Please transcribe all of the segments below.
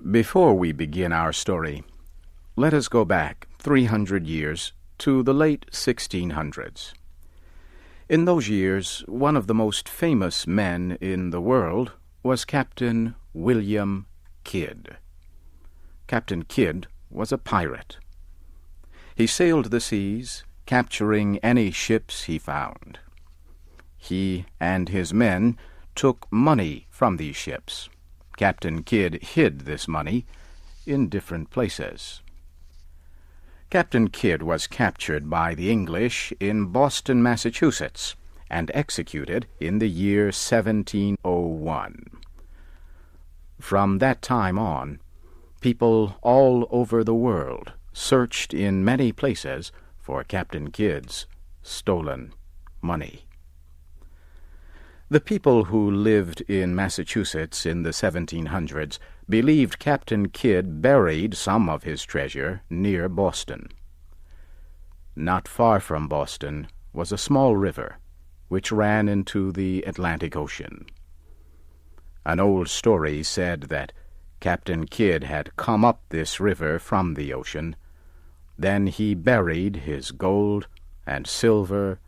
Before we begin our story, let us go back 300 years to the late 1600s. In those years, one of the most famous men in the world was Captain William Kidd. Captain Kidd was a pirate. He sailed the seas, capturing any ships he found. He and his men took money from these ships. Captain Kidd hid this money in different places. Captain Kidd was captured by the English in Boston, Massachusetts, and executed in the year 1701. From that time on, people all over the world searched in many places for Captain Kidd's stolen money. The people who lived in Massachusetts in the 1700s believed Captain Kidd buried some of his treasure near Boston. Not far from Boston was a small river which ran into the Atlantic Ocean. An old story said that Captain Kidd had come up this river from the ocean. Then he buried his gold and silver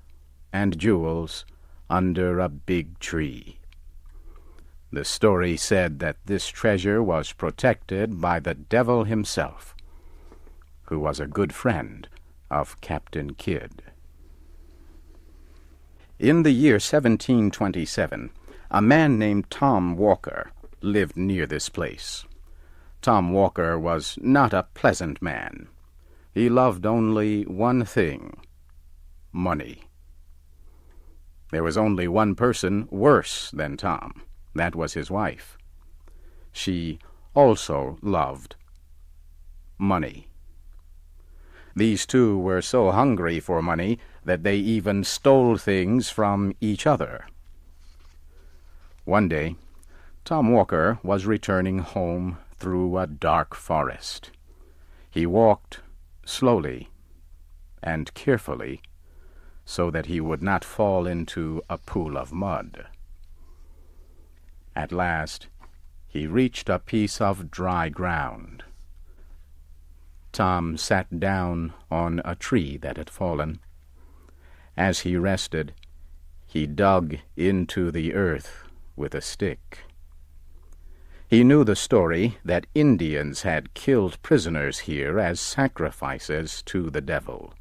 and jewels under a big tree. The story said that this treasure was protected by the devil himself, who was a good friend of Captain Kidd. In the year 1727, a man named Tom Walker lived near this place. Tom Walker was not a pleasant man. He loved only one thing: money. There was only one person worse than Tom. That was his wife. She also loved money. These two were so hungry for money that they even stole things from each other. One day, Tom Walker was returning home through a dark forest. He walked slowly and carefully so that he would not fall into a pool of mud. At last, he reached a piece of dry ground. Tom sat down on a tree that had fallen. As he rested, he dug into the earth with a stick. He knew the story that Indians had killed prisoners here as sacrifices to the devil.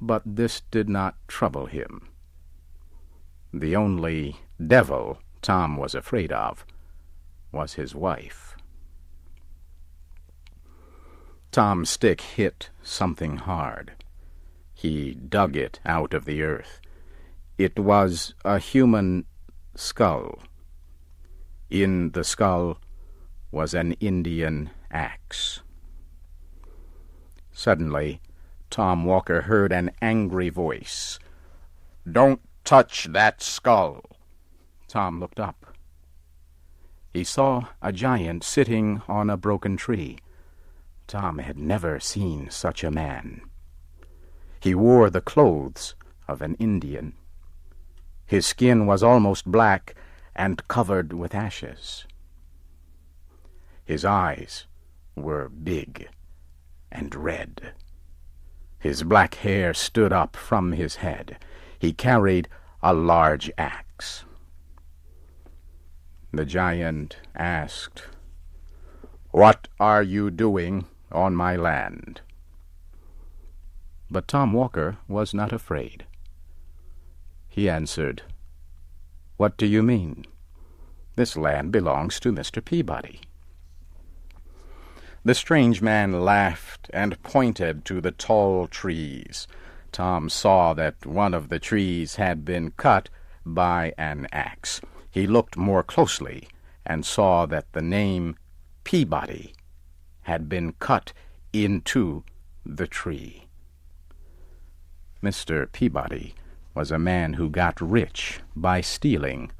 But this did not trouble him. The only devil Tom was afraid of was his wife. Tom's stick hit something hard. He dug it out of the earth. It was a human skull. In the skull was an Indian axe. Suddenly, Tom Walker heard an angry voice. "Don't touch that skull!" Tom looked up. He saw a giant sitting on a broken tree. Tom had never seen such a man. He wore the clothes of an Indian. His skin was almost black and covered with ashes. His eyes were big and red. His black hair stood up from his head. He carried a large axe. The giant asked, "What are you doing on my land?" But Tom Walker was not afraid. He answered, "What do you mean? This land belongs to Mr. Peabody." The strange man laughed and pointed to the tall trees. Tom saw that one of the trees had been cut by an axe. He looked more closely and saw that the name Peabody had been cut into the tree. Mr. Peabody was a man who got rich by stealing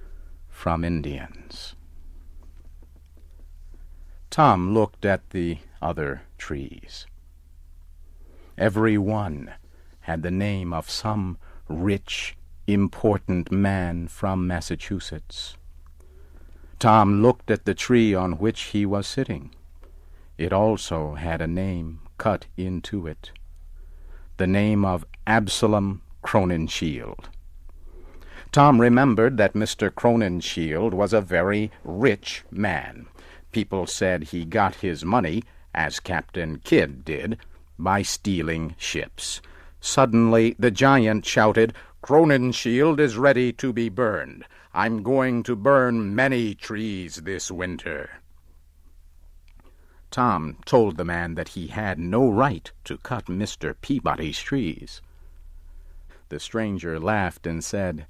from Indians. Tom looked at the other trees. Every one had the name of some rich, important man from Massachusetts. Tom looked at the tree on which he was sitting. It also had a name cut into it, the name of Absalom Crowninshield. Tom remembered that Mr. Crowninshield was a very rich man. People said he got his money, as Captain Kidd did, by stealing ships. Suddenly the giant shouted, "Crowninshield is ready to be burned. I'm going to burn many trees this winter." Tom told the man that he had no right to cut Mr. Peabody's trees. The stranger laughed and said,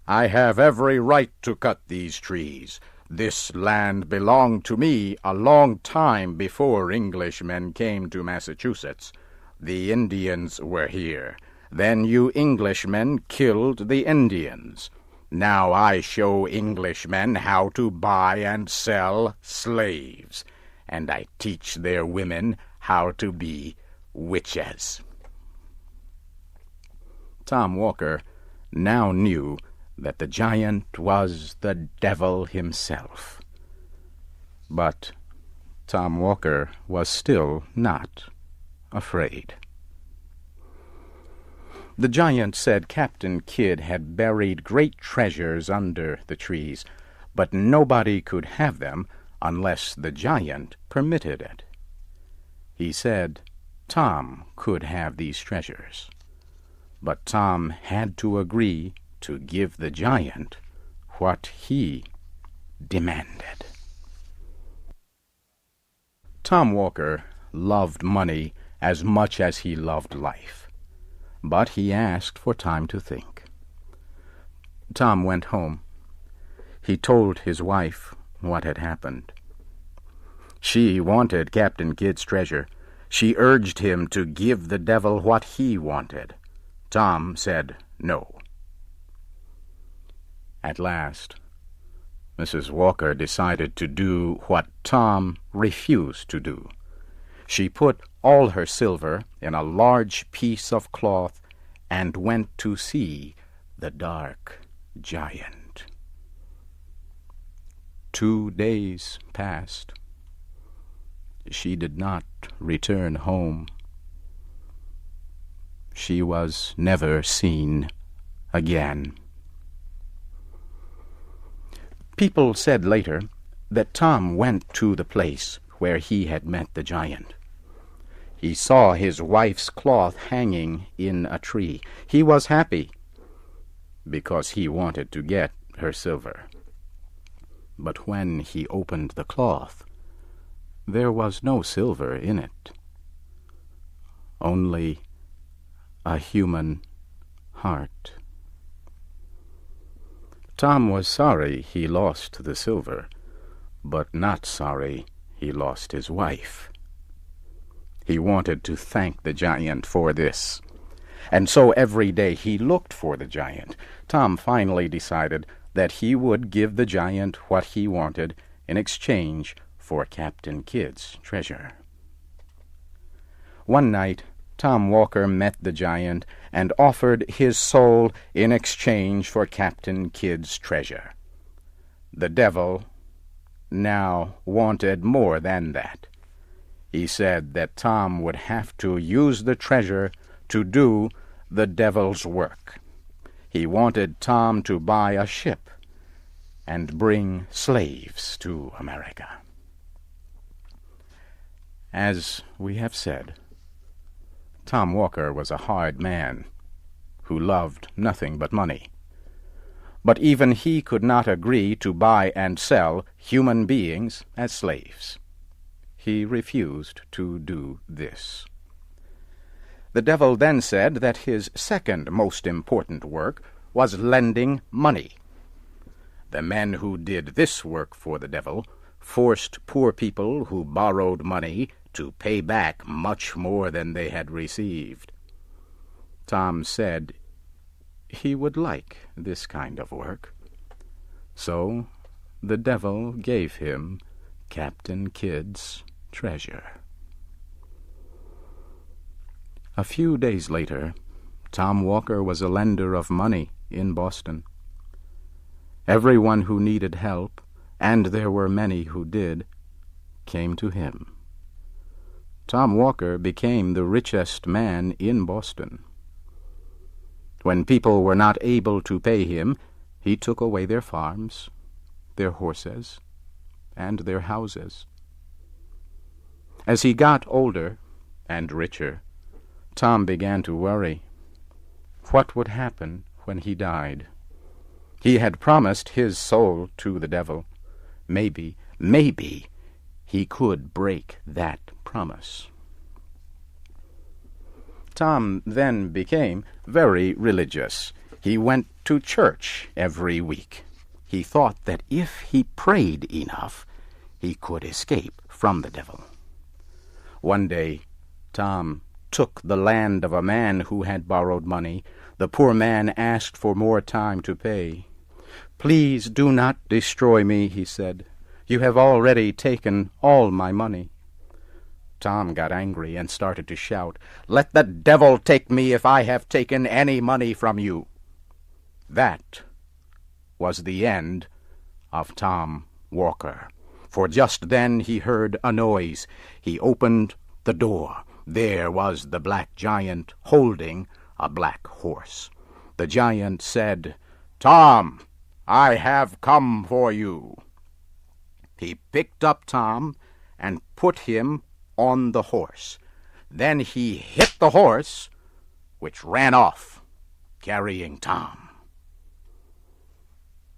"I have every right to cut these trees. This land belonged to me a long time before Englishmen came to Massachusetts. The Indians were here. Then you Englishmen killed the Indians. Now I show Englishmen how to buy and sell slaves, and I teach their women how to be witches." Tom Walker now knew that the giant was the devil himself. But Tom Walker was still not afraid. The giant said Captain Kidd had buried great treasures under the trees, but nobody could have them unless the giant permitted it. He said Tom could have these treasures, but Tom had to agree to give the giant what he demanded. Tom Walker loved money as much as he loved life, but he asked for time to think. Tom went home. He told his wife what had happened. She wanted Captain Kidd's treasure. She urged him to give the devil what he wanted. Tom said no. At last, Mrs. Walker decided to do what Tom refused to do. She put all her silver in a large piece of cloth and went to see the dark giant. 2 days passed. She did not return home. She was never seen again. People said later that Tom went to the place where he had met the giant. He saw his wife's cloth hanging in a tree. He was happy because he wanted to get her silver. But when he opened the cloth, there was no silver in it, only a human heart. Tom was sorry he lost the silver, but not sorry he lost his wife. He wanted to thank the giant for this, and so every day he looked for the giant. Tom finally decided that he would give the giant what he wanted in exchange for Captain Kidd's treasure. One night, Tom Walker met the giant and offered his soul in exchange for Captain Kidd's treasure. The devil now wanted more than that. He said that Tom would have to use the treasure to do the devil's work. He wanted Tom to buy a ship and bring slaves to America. As we have said, Tom Walker was a hard man who loved nothing but money. But even he could not agree to buy and sell human beings as slaves. He refused to do this. The devil then said that his second most important work was lending money. The men who did this work for the devil forced poor people who borrowed money to pay back much more than they had received. Tom said he would like this kind of work. So the devil gave him Captain Kidd's treasure. A few days later, Tom Walker was a lender of money in Boston. Everyone who needed help and there were many who did, came to him. Tom Walker became the richest man in Boston. When people were not able to pay him, he took away their farms, their horses, and their houses. As he got older and richer, Tom began to worry. What would happen when he died? He had promised his soul to the devil. Maybe he could break that promise. Tom then became very religious. He went to church every week. He thought that if he prayed enough, he could escape from the devil. One day, Tom took the land of a man who had borrowed money. The poor man asked for more time to pay. "Please do not destroy me," he said. "You have already taken all my money." Tom got angry and started to shout, "Let the devil take me if I have taken any money from you." That was the end of Tom Walker, for just then he heard a noise. He opened the door. There was the black giant holding a black horse. The giant said, "Tom, I have come for you." He picked up Tom and put him on the horse. Then he hit the horse, which ran off, carrying Tom.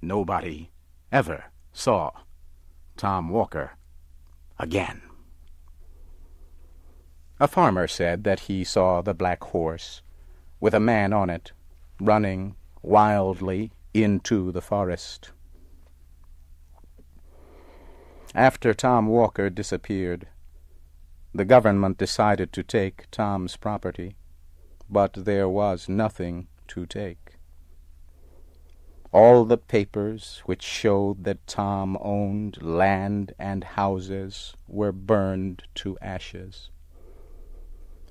Nobody ever saw Tom Walker again. A farmer said that he saw the black horse, with a man on it, running wildly into the forest. After Tom Walker disappeared, the government decided to take Tom's property, but there was nothing to take. All the papers which showed that Tom owned land and houses were burned to ashes.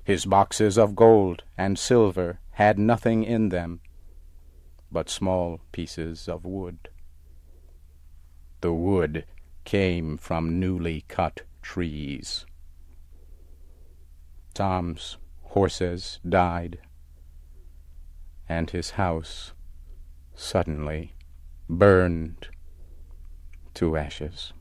His boxes of gold and silver had nothing in them but small pieces of wood. The wood came from newly cut trees. Tom's horses died, and his house suddenly burned to ashes.